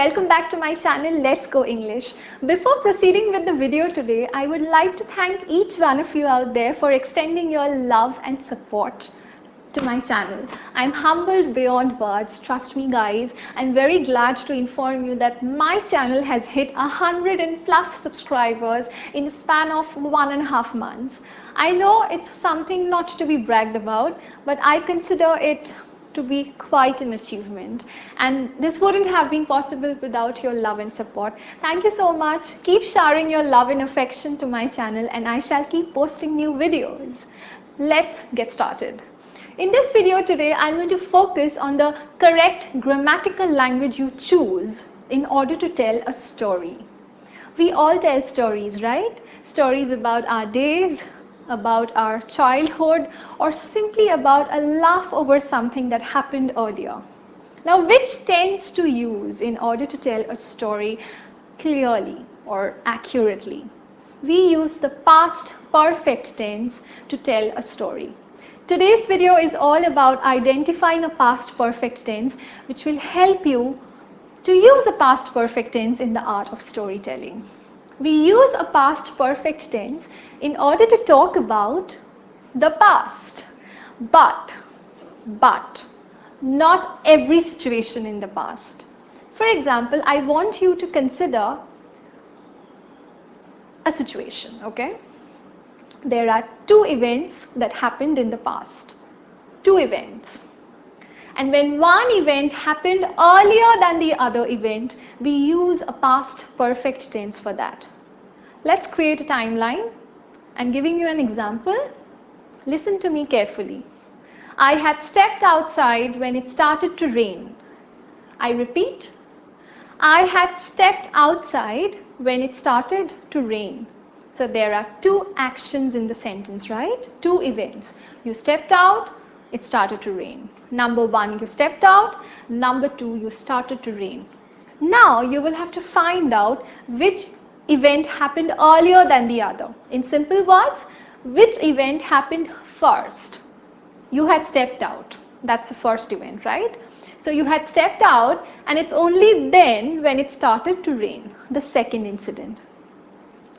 welcome back to my channel Let's Go English. Before proceeding with the video today, I would like to thank each one of you out there for extending your love and support to my channel. I'm humbled beyond words, trust me guys. I'm very glad to inform you that my channel has hit 100+ subscribers in the span of 1.5 months. I know it's something not to be bragged about, but I consider it to be quite an achievement, and this wouldn't have been possible without your love and support. Thank you so much. Keep showering your love and affection to my channel, and I shall keep posting new videos. Let's get started. In this video today, I'm going to focus on the correct grammatical language you choose in order to tell a story. We all tell stories, right? Stories about our days, about our childhood, or simply about a laugh over something that happened earlier. Now, which tense to use in order to tell a story clearly or accurately? We use the past perfect tense to tell a story. Today's video is all about identifying a past perfect tense, which will help you to use a past perfect tense in the art of storytelling. We use a past perfect tense in order to talk about the past, but not every situation in the past. For example, I want you to consider a situation, okay? There are two events that happened in the past. Two events. And when one event happened earlier than the other event, we use a past perfect tense for that. Let's create a timeline, and giving you an example, listen to me carefully. I had stepped outside when it started to rain. I repeat, I had stepped outside when it started to rain. So there are two actions in the sentence, right? Two events. You stepped out, it started to rain. Number one, you stepped out. Number two, you started to rain. Now you will have to find out which event happened earlier than the other. In simple words, which event happened first? You had stepped out. That's the first event, right? So you had stepped out, and it's only then when it started to rain, the second incident.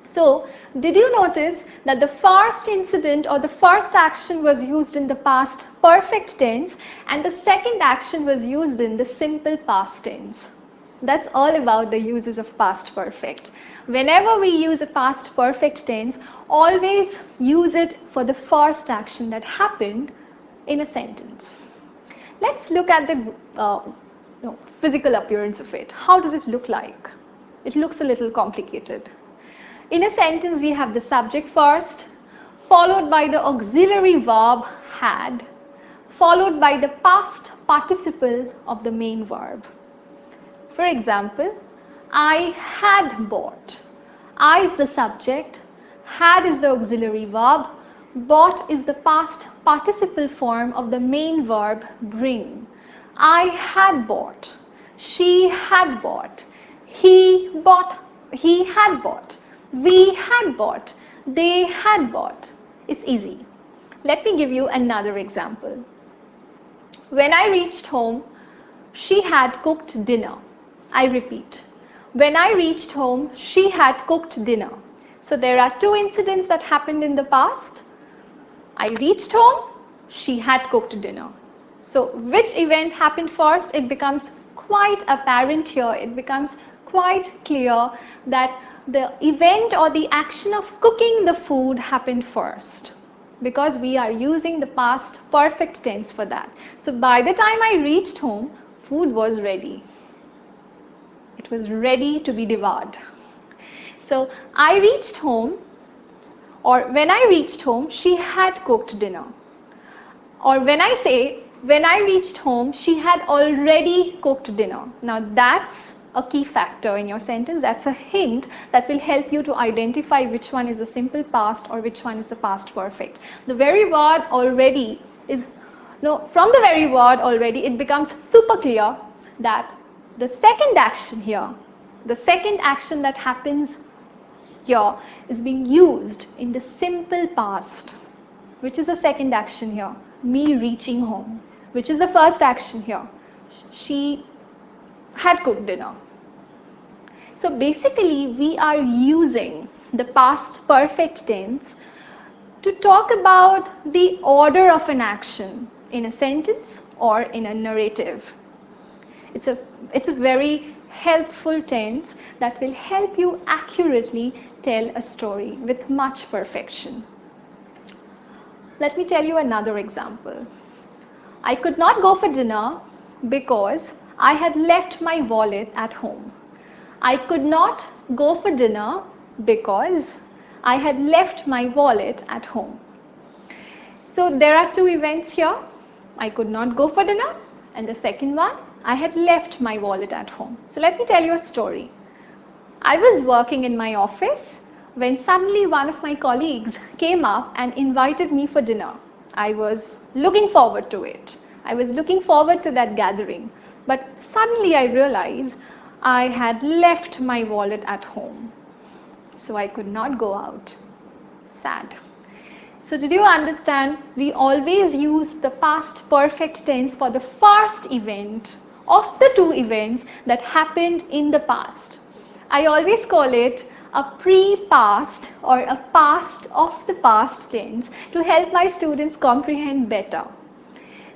So, did you notice that the first incident or the first action was used in the past perfect tense, and the second action was used in the simple past tense? That's all about the uses of past perfect. Whenever we use a past perfect tense, always use it for the first action that happened in a sentence. Let's look at the physical appearance of it. How does it look like? It looks a little complicated. In a sentence, we have the subject first, followed by the auxiliary verb had, followed by the past participle of the main verb. For example, I had bought. I is the subject, had is the auxiliary verb, bought is the past participle form of the main verb bring. I had bought. She had bought. He had bought. We had bought. They had bought. It's easy. Let me give you another example. When I reached home, she had cooked dinner. I repeat. When I reached home, she had cooked dinner. So there are two incidents that happened in the past. I reached home, she had cooked dinner. So which event happened first? It becomes quite apparent here. It becomes quite clear that the event or the action of cooking the food happened first, because we are using the past perfect tense for that. So by the time I reached home, food was ready. It was ready to be devoured. So I reached home, or when I reached home, she had cooked dinner. Or when I say, when I reached home, she had already cooked dinner. Now that's a key factor in your sentence. That's a hint that will help you to identify which one is a simple past or which one is a past perfect. The very word already is, from the very word already, it becomes super clear that the second action here, the second action that happens here is being used in the simple past. Which is the second action here? Me reaching home. Which is the first action here? She had cooked dinner. So basically we are using the past perfect tense to talk about the order of an action in a sentence or in a narrative. It's a very helpful tense that will help you accurately tell a story with much perfection. Let me tell you another example. I could not go for dinner because I had left my wallet at home. I could not go for dinner because I had left my wallet at home. So there are two events here. I could not go for dinner, and the second one, I had left my wallet at home. So let me tell you a story. I was working in my office when suddenly one of my colleagues came up and invited me for dinner. I was looking forward to it. I was looking forward to that gathering. But suddenly I realized I had left my wallet at home. So I could not go out. Sad. So did you understand? We always use the past perfect tense for the first event of the two events that happened in the past. I always call it a pre-past or a past of the past tense to help my students comprehend better.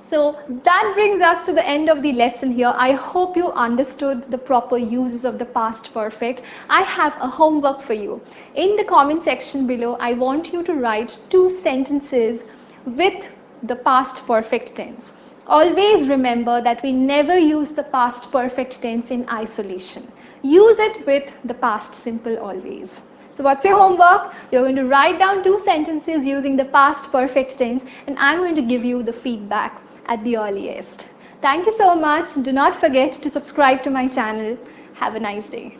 So that brings us to the end of the lesson here. I hope you understood the proper uses of the past perfect. I have a homework for you. In the comment section below, I want you to write 2 sentences with the past perfect tense. Always remember that we never use the past perfect tense in isolation. Use it with the past simple always. So what's your homework? You're going to write down 2 sentences using the past perfect tense, and I'm going to give you the feedback at the earliest. Thank you so much. Do not forget to subscribe to my channel. Have a nice day.